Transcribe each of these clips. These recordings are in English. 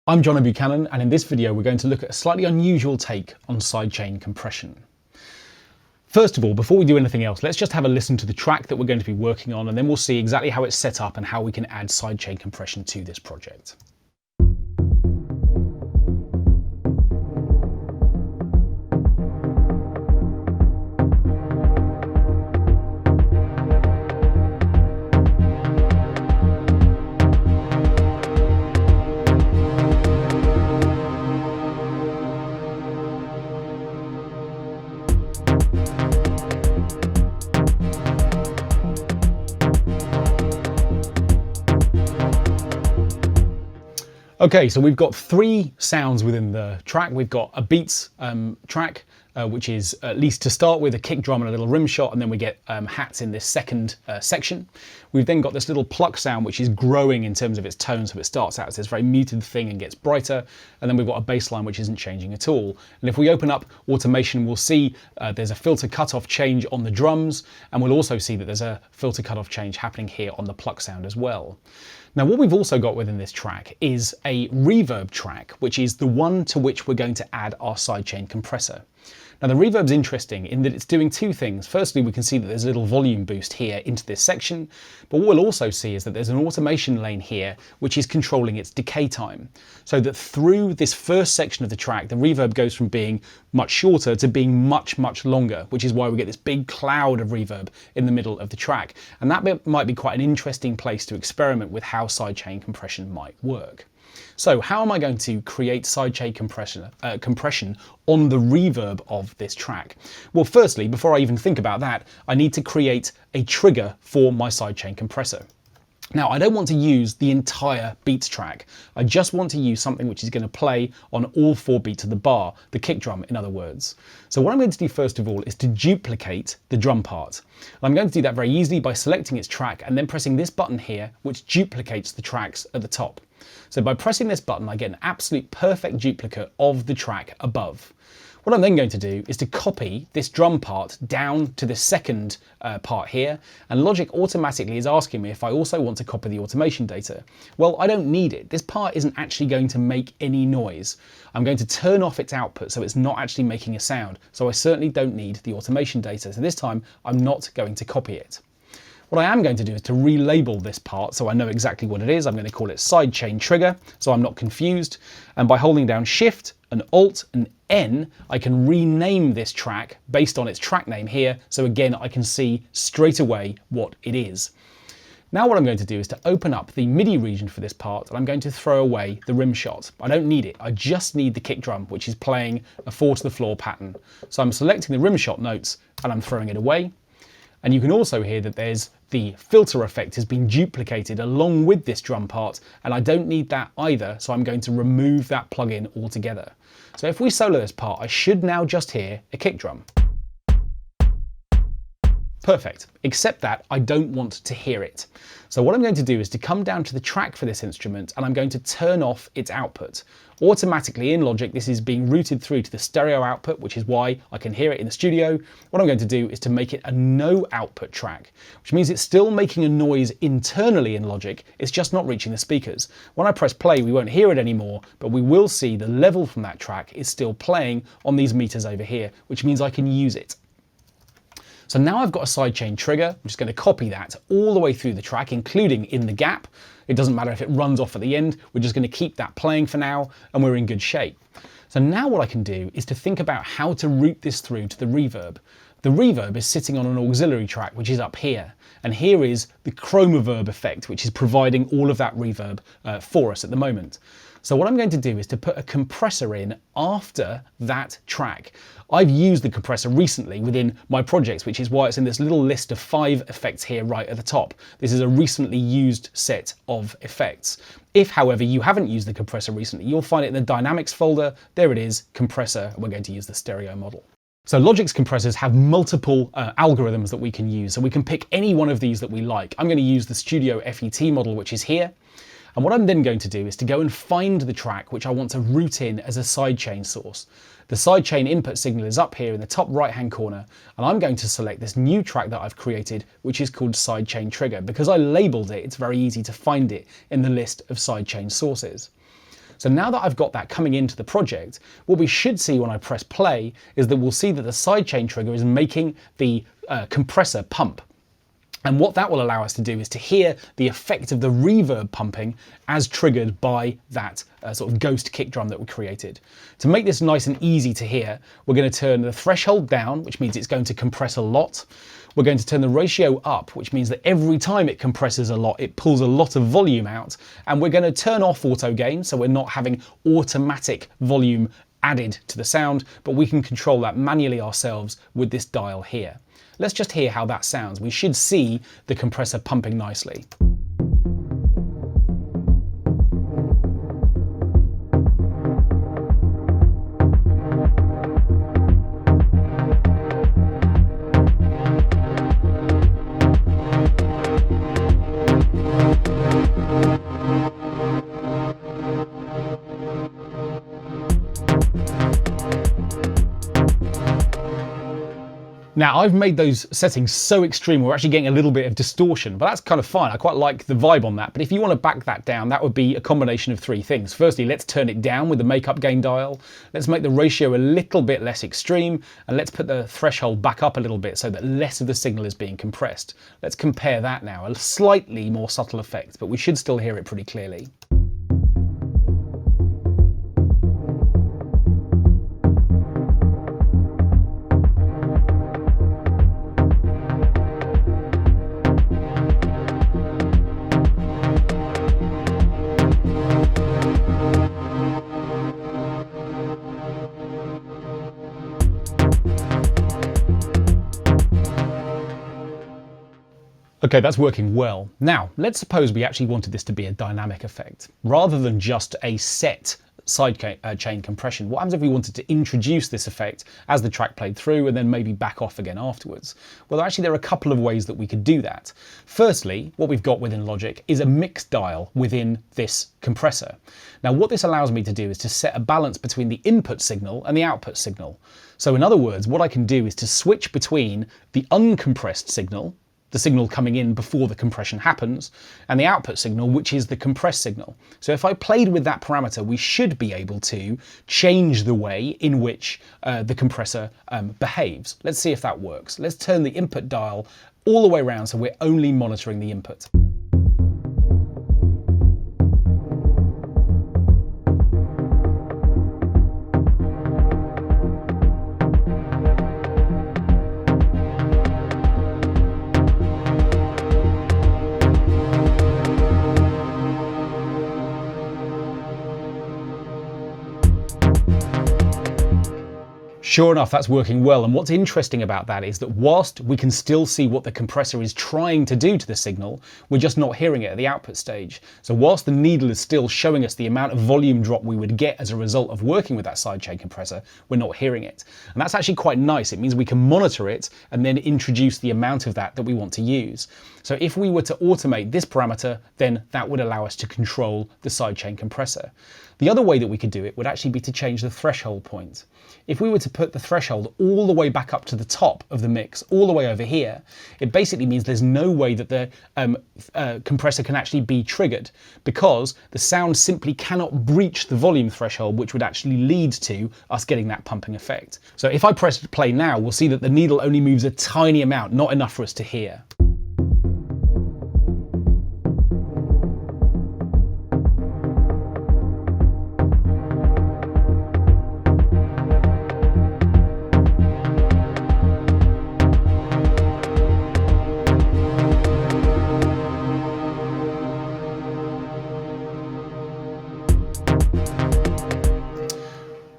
I'm Jono Buchanan, and in this video we're going to look at a slightly unusual take on sidechain compression. First of all, before we do anything else, let's just have a listen to the track that we're going to be working on, and then we'll see exactly how it's set up and how we can add sidechain compression to this project. Okay, so we've got three sounds within the track. We've got a beats track, which is at least to start with a kick drum and a little rim shot, and then we get hats in this second section. We've then got this little pluck sound, which is growing in terms of its tone, so it starts out as this very muted thing and gets brighter, and then we've got a bass line which isn't changing at all. And if we open up automation, we'll see there's a filter cutoff change on the drums, and we'll also see that there's a filter cutoff change happening here on the pluck sound as well. Now, what we've also got within this track is a reverb track, which is the one to which we're going to add our sidechain compressor. Now, the reverb's interesting in that it's doing two things. Firstly, we can see that there's a little volume boost here into this section, but what we'll also see is that there's an automation lane here which is controlling its decay time. So that through this first section of the track, the reverb goes from being much shorter to being much, much longer, which is why we get this big cloud of reverb in the middle of the track. And that might be quite an interesting place to experiment with how sidechain compression might work. So how am I going to create sidechain compression on the reverb of this track? Well, firstly, before I even think about that, I need to create a trigger for my sidechain compressor. Now, I don't want to use the entire beats track. I just want to use something which is going to play on all 4 beats of the bar, the kick drum, in other words. So what I'm going to do first of all is to duplicate the drum part. And I'm going to do that very easily by selecting its track and then pressing this button here, which duplicates the tracks at the top. So by pressing this button, I get an absolute perfect duplicate of the track above. What I'm then going to do is to copy this drum part down to the second part here, and Logic automatically is asking me if I also want to copy the automation data. Well, I don't need it. This part isn't actually going to make any noise. I'm going to turn off its output so it's not actually making a sound, so I certainly don't need the automation data. So this time I'm not going to copy it. What I am going to do is to relabel this part so I know exactly what it is. I'm going to call it sidechain trigger so I'm not confused. And by holding down Shift and Alt and N, I can rename this track based on its track name here. So again, I can see straight away what it is. Now what I'm going to do is to open up the MIDI region for this part, and I'm going to throw away the rim shot. I don't need it. I just need the kick drum, which is playing a 4 to the floor pattern. So I'm selecting the rim shot notes and I'm throwing it away. And you can also hear that there's the filter effect has been duplicated along with this drum part, and I don't need that either, so I'm going to remove that plugin altogether. So if we solo this part, I should now just hear a kick drum. Perfect, except that I don't want to hear it. So what I'm going to do is to come down to the track for this instrument, and I'm going to turn off its output. Automatically in Logic, this is being routed through to the stereo output, which is why I can hear it in the studio. What I'm going to do is to make it a no output track, which means it's still making a noise internally in Logic, it's just not reaching the speakers. When I press play, we won't hear it anymore, but we will see the level from that track is still playing on these meters over here, which means I can use it. So now I've got a sidechain trigger. I'm just going to copy that all the way through the track, including in the gap. It doesn't matter if it runs off at the end. We're just going to keep that playing for now, and we're in good shape. So now what I can do is to think about how to route this through to the reverb. The reverb is sitting on an auxiliary track, which is up here. And here is the chromaverb effect, which is providing all of that reverb for us at the moment. So what I'm going to do is to put a compressor in after that track. I've used the compressor recently within my projects, which is why it's in this little list of 5 effects here right at the top. This is a recently used set of effects. If, however, you haven't used the compressor recently, you'll find it in the Dynamics folder. There it is, compressor. We're going to use the stereo model. So Logic's compressors have multiple algorithms that we can use. So we can pick any one of these that we like. I'm going to use the Studio FET model, which is here. And what I'm then going to do is to go and find the track which I want to route in as a sidechain source. The sidechain input signal is up here in the top right hand corner, and I'm going to select this new track that I've created, which is called sidechain trigger. Because I labeled it, it's very easy to find it in the list of sidechain sources. So now that I've got that coming into the project, what we should see when I press play is that we'll see that the sidechain trigger is making the compressor pump. And what that will allow us to do is to hear the effect of the reverb pumping as triggered by that sort of ghost kick drum that we created. To make this nice and easy to hear, we're going to turn the threshold down, which means it's going to compress a lot. We're going to turn the ratio up, which means that every time it compresses a lot, it pulls a lot of volume out. And we're going to turn off auto gain, so we're not having automatic volume added to the sound, but we can control that manually ourselves with this dial here. Let's just hear how that sounds. We should see the compressor pumping nicely. Now, I've made those settings so extreme, we're actually getting a little bit of distortion, but that's kind of fine. I quite like the vibe on that. But if you want to back that down, that would be a combination of three things. Firstly, let's turn it down with the makeup gain dial. Let's make the ratio a little bit less extreme, and let's put the threshold back up a little bit so that less of the signal is being compressed. Let's compare that now. A slightly more subtle effect, but we should still hear it pretty clearly. Okay, that's working well. Now, let's suppose we actually wanted this to be a dynamic effect, rather than just a set sidechain compression. What happens if we wanted to introduce this effect as the track played through and then maybe back off again afterwards? Well, actually, there are a couple of ways that we could do that. Firstly, what we've got within Logic is a mix dial within this compressor. Now, what this allows me to do is to set a balance between the input signal and the output signal. So in other words, what I can do is to switch between the uncompressed signal, the signal coming in before the compression happens, and the output signal, which is the compressed signal. So if I played with that parameter, we should be able to change the way in which the compressor behaves. Let's see if that works. Let's turn the input dial all the way around so we're only monitoring the input. Sure enough, that's working well, and what's interesting about that is that whilst we can still see what the compressor is trying to do to the signal, we're just not hearing it at the output stage. So whilst the needle is still showing us the amount of volume drop we would get as a result of working with that sidechain compressor, we're not hearing it. And that's actually quite nice. It means we can monitor it and then introduce the amount of that we want to use. So if we were to automate this parameter, then that would allow us to control the sidechain compressor. The other way that we could do it would actually be to change the threshold point. If we were to put the threshold all the way back up to the top of the mix, all the way over here, it basically means there's no way that the compressor can actually be triggered, because the sound simply cannot breach the volume threshold, which would actually lead to us getting that pumping effect. So if I press play now, we'll see that the needle only moves a tiny amount, not enough for us to hear.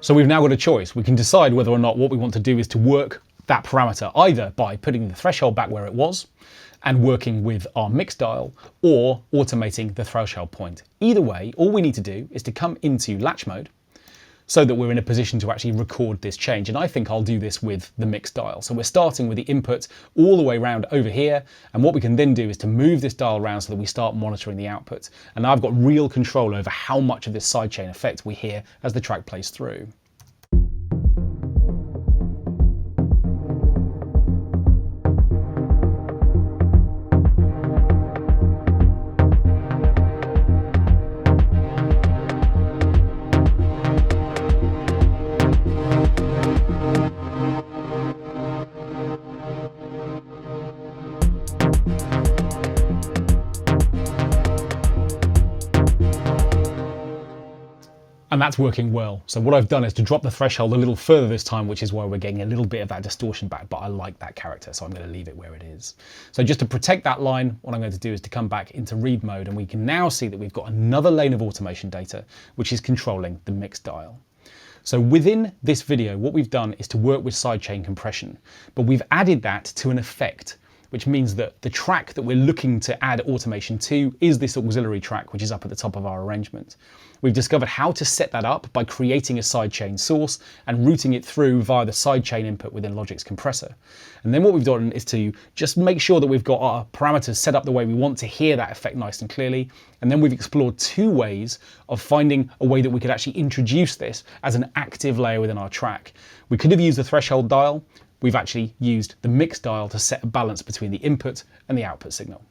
So we've now got a choice. We can decide whether or not what we want to do is to work that parameter either by putting the threshold back where it was and working with our mix dial, or automating the threshold point. Either way, all we need to do is to come into latch mode so that we're in a position to actually record this change. And I think I'll do this with the mix dial. So we're starting with the input all the way around over here. And what we can then do is to move this dial around so that we start monitoring the output. And now I've got real control over how much of this sidechain effect we hear as the track plays through. And that's working well. So what I've done is to drop the threshold a little further this time, which is why we're getting a little bit of that distortion back, but I like that character, so I'm going to leave it where it is. So just to protect that line, what I'm going to do is to come back into read mode, and we can now see that we've got another lane of automation data, which is controlling the mix dial. So within this video, what we've done is to work with sidechain compression, but we've added that to an effect, which means that the track that we're looking to add automation to is this auxiliary track, which is up at the top of our arrangement. We've discovered how to set that up by creating a sidechain source and routing it through via the sidechain input within Logic's compressor. And then what we've done is to just make sure that we've got our parameters set up the way we want to hear that effect nice and clearly. And then we've explored two ways of finding a way that we could actually introduce this as an active layer within our track. We could have used the threshold dial. We've actually used the mix dial to set a balance between the input and the output signal.